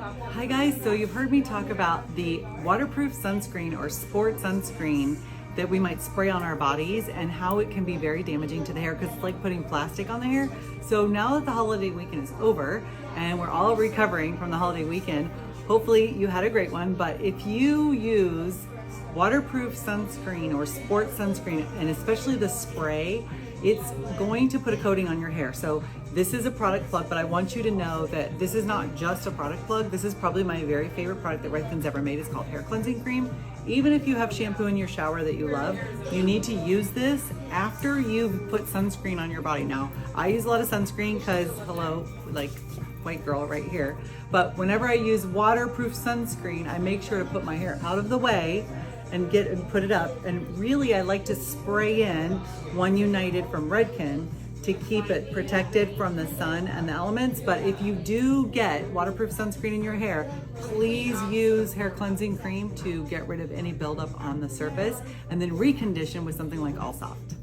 Hi guys, so you've heard me talk about the waterproof sunscreen or sport sunscreen that we might spray on our bodies and how it can be very damaging to the hair because it's like putting plastic on the hair. So now that the holiday weekend is over and we're all recovering from the holiday weekend, hopefully you had a great one, but if you use waterproof sunscreen or sport sunscreen, and especially the spray, it's going to put a coating on your hair. So this is a product plug, but I want you to know that this is not just a product plug. This is probably my very favorite product that Redken's ever made. It's called hair cleansing cream. Even if you have shampoo in your shower that you love, you need to use this after you've put sunscreen on your body. Now, I use a lot of sunscreen because, hello, like white girl right here. But whenever I use waterproof sunscreen, I make sure to put my hair out of the way and put it up. And really, I like to spray in One United from Redken to keep it protected from the sun and the elements. But if you do get waterproof sunscreen in your hair, please use hair cleansing cream to get rid of any buildup on the surface and then recondition with something like All Soft.